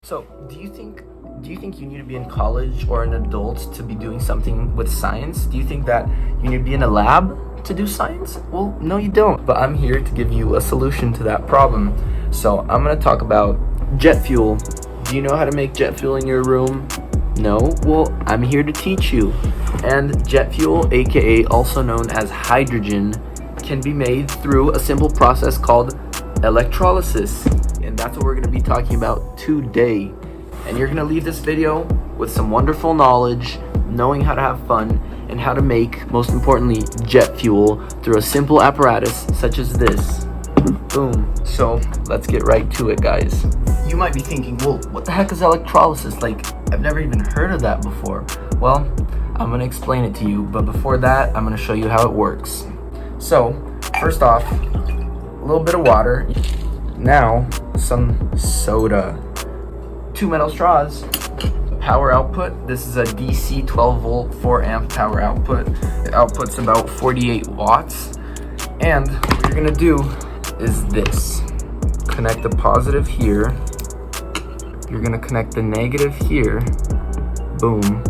So, do you think you need to be in college or an adult to be doing something with science? Do you think that you need to be in a lab to do science? Well, no you don't. But I'm here to give you a solution to that problem. So, I'm going to talk about jet fuel. Do you know how to make jet fuel in your room? No? Well, I'm here to teach you. And jet fuel, aka also known as hydrogen, can be made through a simple process called electrolysis. And that's what we're going to be talking about today. And you're going to leave this video with some wonderful knowledge, knowing how to have fun, and how to make, most importantly, jet fuel through a simple apparatus such as this. Boom. So let's get right to it, guys. You might be thinking, well, what the heck is electrolysis? Like, I've never even heard of that before. Well, I'm going to explain it to you, but before that, I'm going to show you how it works. So, first off, a little bit of water. Now, some soda. 2 metal straws. Power output. This is a DC 12 volt 4 amp power output. It outputs about 48 watts. And what you're gonna do is this. Connect the positive here. You're gonna connect the negative here. Boom.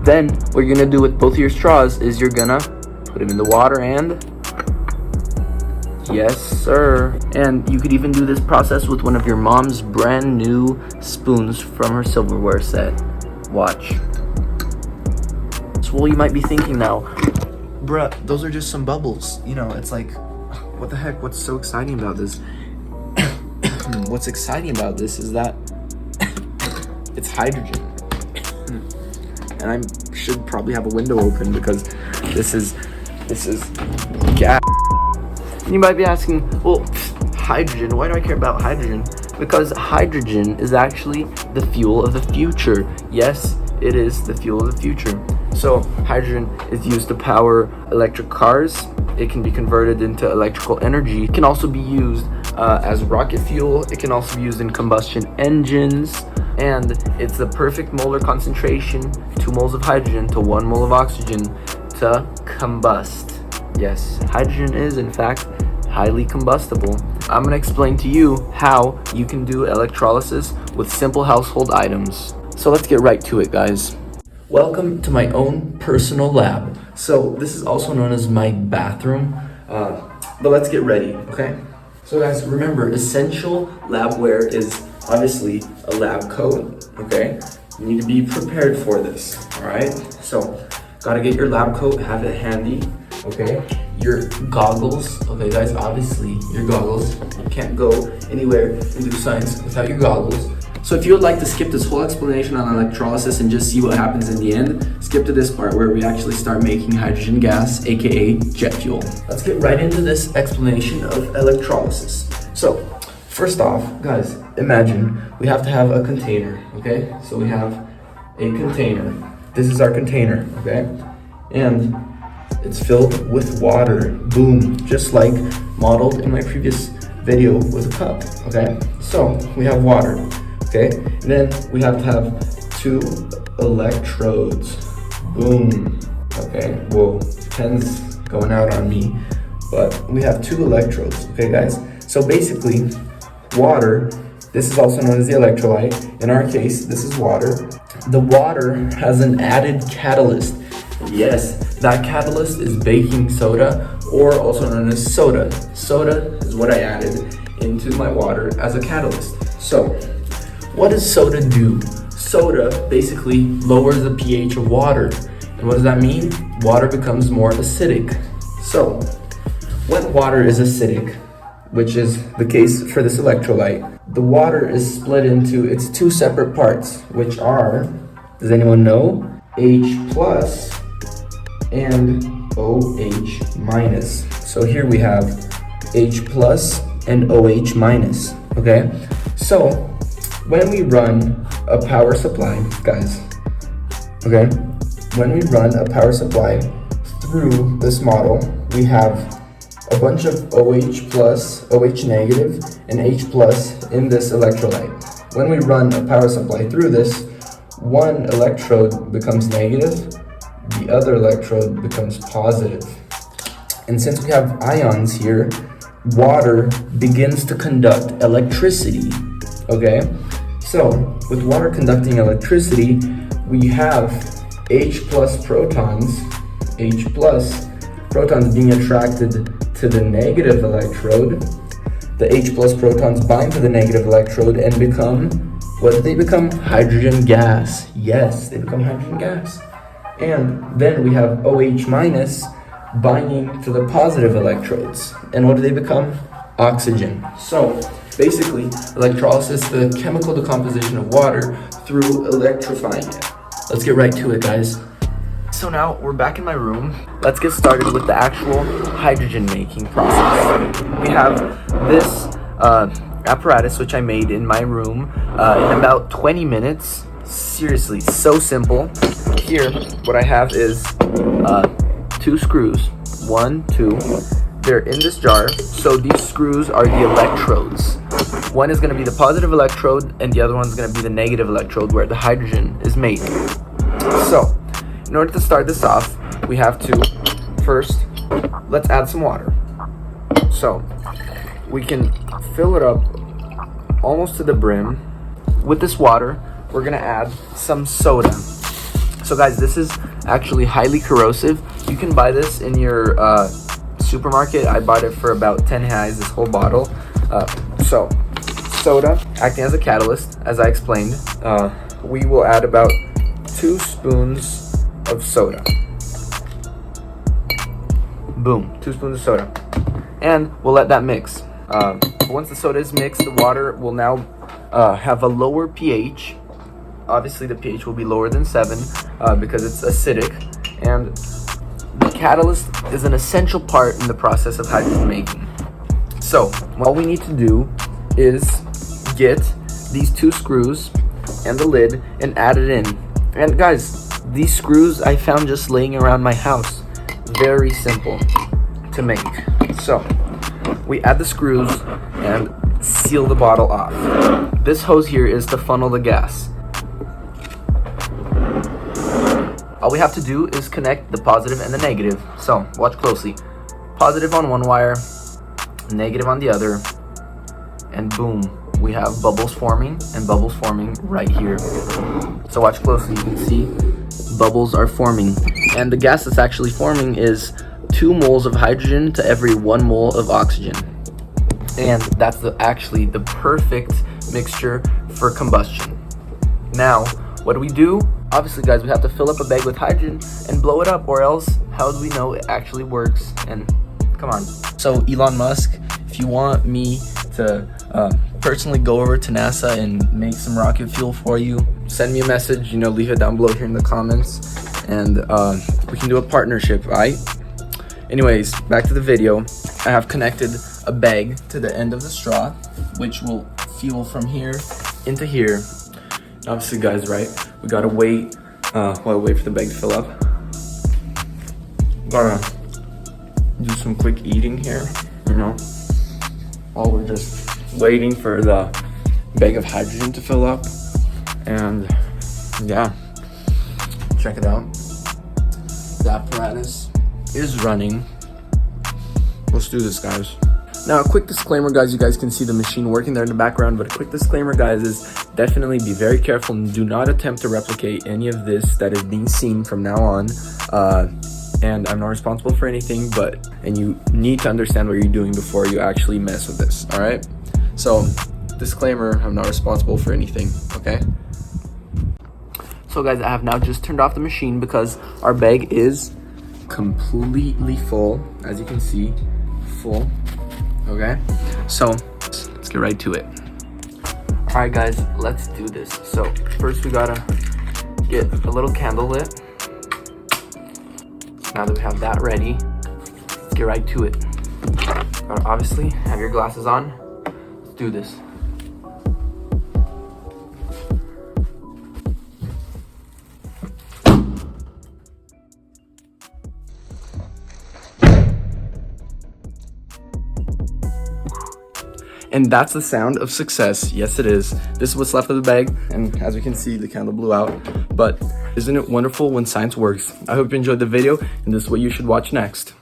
Then what you're gonna do with both of your straws is you're gonna put them in the water and yes, sir. And you could even do this process with one of your mom's brand new spoons from her silverware set. Watch. So, well, you might be thinking now, bruh, those are just some bubbles. You know, it's like, what the heck? What's so exciting about this? What's exciting about this is that it's hydrogen. And I should probably have a window open because this is gas. And you might be asking, well, hydrogen, why do I care about hydrogen? Because hydrogen is actually the fuel of the future. Yes, it is the fuel of the future. So hydrogen is used to power electric cars. It can be converted into electrical energy. It can also be used as rocket fuel. It can also be used in combustion engines. And it's the perfect molar concentration, 2 moles of hydrogen to 1 mole of oxygen to combust. Yes, hydrogen is in fact highly combustible. I'm going to explain to you how you can do electrolysis with simple household items. So let's get right to it, guys. Welcome to my own personal lab. So this is also known as my bathroom, but let's get ready, okay? So guys, remember, essential lab wear is obviously a lab coat, okay? You need to be prepared for this, all right? So gotta get your lab coat, have it handy. Okay, your goggles. Okay, guys, obviously your goggles. You can't go anywhere and do science without your goggles. So if you would like to skip this whole explanation on electrolysis and just see what happens in the end, skip to this part where we actually start making hydrogen gas, aka jet fuel. Let's get right into this explanation of electrolysis. So first off, guys, imagine we have to have a container, okay? So we have a container. This is our container, okay? And it's filled with water. Boom. Just like modeled in my previous video with a cup. Okay. So we have water. Okay. And then we have to have 2 electrodes. Boom. Okay. Whoa. Pen's going out on me. But we have 2 electrodes. Okay, guys. So basically, water. This is also known as the electrolyte. In our case, this is water. The water has an added catalyst. Yes, that catalyst is baking soda, or also known as soda. Soda is what I added into my water as a catalyst. So, what does soda do? Soda basically lowers the pH of water. And what does that mean? Water becomes more acidic. So, when water is acidic, which is the case for this electrolyte, the water is split into its 2 separate parts, which are, does anyone know? H plus and OH minus. So here we have H plus and OH minus, okay? So when we run a power supply, guys, okay? When we run a power supply through this model, we have a bunch of OH plus, OH negative, and H plus in this electrolyte. When we run a power supply through this, one electrode becomes negative, the other electrode becomes positive. And since we have ions here, water begins to conduct electricity, okay? So, with water conducting electricity, we have H plus protons being attracted to the negative electrode. The H plus protons bind to the negative electrode and become, what do they become? Hydrogen gas. Yes, they become hydrogen gas. And then we have OH minus binding to the positive electrodes. And what do they become? Oxygen. So basically, electrolysis, the chemical decomposition of water through electrifying it. Let's get right to it, guys. So now we're back in my room. Let's get started with the actual hydrogen making process. We have this apparatus which I made in my room in about 20 minutes. Seriously, so simple. Here, what I have is 2 screws. 1, 2. They're in this jar. So these screws are the electrodes. One is going to be the positive electrode, and the other one is going to be the negative electrode where the hydrogen is made. So, in order to start this off, we have to first, let's add some water. So, we can fill it up almost to the brim. With this water, we're going to add some soda. So guys, this is actually highly corrosive. You can buy this in your supermarket. I bought it for about 10 reais, this whole bottle. So, soda acting as a catalyst, as I explained. We will add about 2 spoons of soda. Boom, 2 spoons of soda. And we'll let that mix. Once the soda is mixed, the water will now have a lower pH. Obviously the pH will be lower than 7 because it's acidic. And the catalyst is an essential part in the process of hydrogen making. So all we need to do is get these 2 screws and the lid and add it in. And guys, these screws I found just laying around my house. Very simple to make. So we add the screws and seal the bottle off. This hose here is to funnel the gas. All we have to do is connect the positive and the negative. So watch closely. Positive on one wire, negative on the other, and boom, we have bubbles forming and bubbles forming right here. So watch closely, you can see bubbles are forming, and the gas that's actually forming is 2 moles of hydrogen to every 1 mole of oxygen. And that's actually the perfect mixture for combustion. Now, what do we do? Obviously, guys, we have to fill up a bag with hydrogen and blow it up, or else how do we know it actually works? And come on. So Elon Musk, if you want me to personally go over to NASA and make some rocket fuel for you, send me a message, leave it down below here in the comments, and we can do a partnership, right? Anyways, back to the video. I have connected a bag to the end of the straw, which will fuel from here into here. Obviously, guys, right, we gotta wait while I wait for the bag to fill up. Gotta do some quick eating here, while we're just waiting for the bag of hydrogen to fill up. And yeah, check it out. The apparatus is running. Let's do this, guys. Now, a quick disclaimer, guys. You guys can see the machine working there in the background, but a quick disclaimer, guys, is definitely be very careful and do not attempt to replicate any of this that is being seen from now on. And I'm not responsible for anything, and you need to understand what you're doing before you actually mess with this, all right? So, disclaimer, I'm not responsible for anything, okay? So, guys, I have now just turned off the machine because our bag is completely full, as you can see, full. Okay, so let's get right to it. All right, guys, let's do this. So first we gotta get a little candle lit. Now that we have that ready, let's get right to it. Gotta obviously have your glasses on. Let's do this. And that's the sound of success. Yes, it is. This is what's left of the bag, and as we can see, the candle blew out. But isn't it wonderful when science works? I hope you enjoyed the video, and this is what you should watch next.